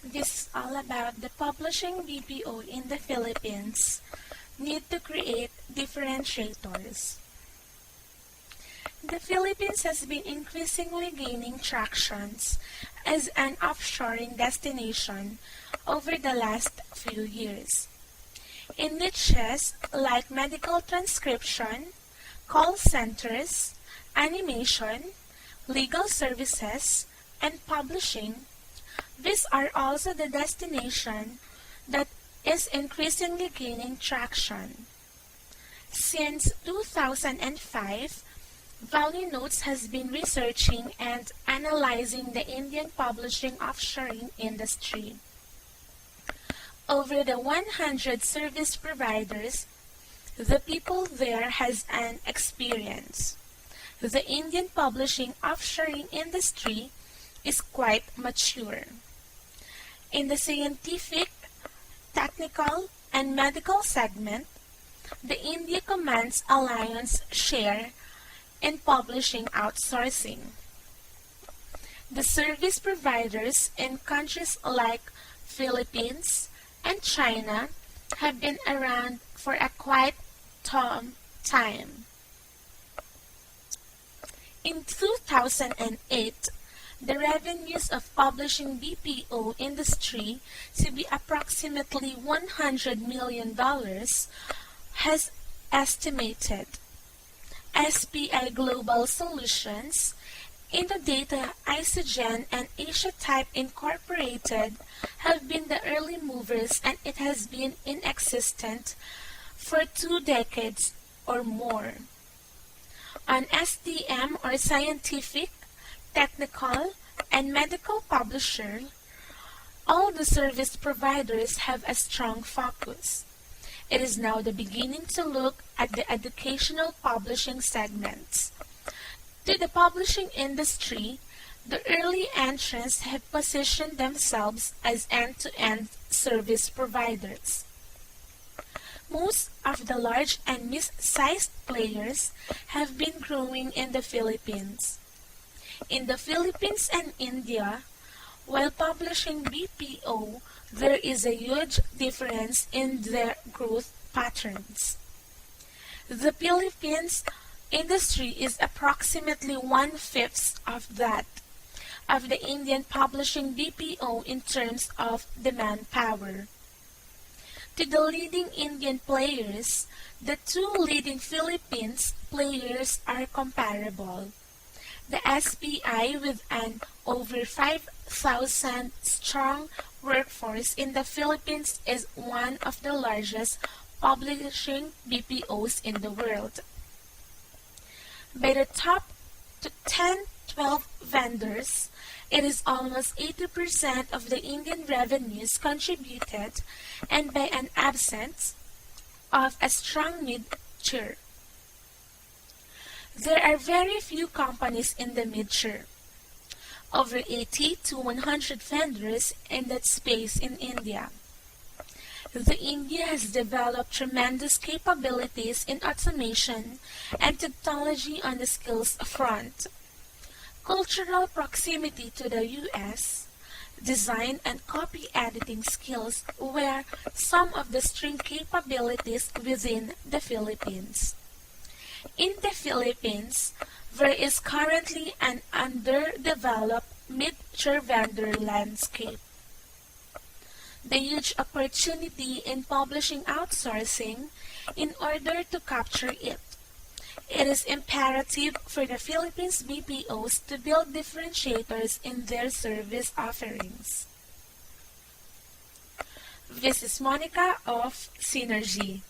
This is all about the publishing BPO in the Philippines need to create differentiators. The Philippines has been increasingly gaining tractions as an offshoring destination over the last few years. In niches like medical transcription, call centers, animation, legal services, and publishing, these are also the destination that is increasingly gaining traction. Since 2005, Value Notes has been researching and analyzing the Indian publishing offshoring industry. Over the 100 service providers, the people there has an experience. The Indian publishing offshoring industry is quite mature. In the scientific, technical, and medical segment, the India commands a lion's share in publishing outsourcing. The service providers in countries like Philippines and China have been around for a quite time. In 2008, the revenues of publishing BPO industry to be approximately $100 million has estimated. SPI Global Solutions, Indodata, Isogen, and Asiatype Incorporated have been the early movers, and it has been in existence for 2 decades or more. On STM, or Scientific, Technical, and Medical Publisher, all the service providers have a strong focus. It is now the beginning to look at the educational publishing segments. To the publishing industry, the early entrants have positioned themselves as end-to-end service providers. Most of the large and mid-sized players have been growing in the Philippines. In the Philippines and India, while publishing BPO, there is a huge difference in their growth patterns. The Philippines industry is approximately 1/5 of that of the Indian publishing BPO in terms of demand power. To the leading Indian players, the 2 leading Philippines players are comparable. The SPI, with an over 5,000 strong workforce in the Philippines, is one of the largest publishing BPOs in the world. By the top 10-12 vendors, it is almost 80% of the Indian revenues contributed, and by an absence of a strong mid-tier. There are very few companies in the mid-tier. Over 80 to 100 vendors in that space in India. The India has developed tremendous capabilities in automation and technology on the skills front. Cultural proximity to the US, design and copy editing skills were some of the string capabilities within the Philippines. In the Philippines, there is currently an underdeveloped mid-tier vendor landscape. The huge opportunity in publishing outsourcing, in order to capture it, it is imperative for the Philippines BPOs to build differentiators in their service offerings. This is Monica of Synergy.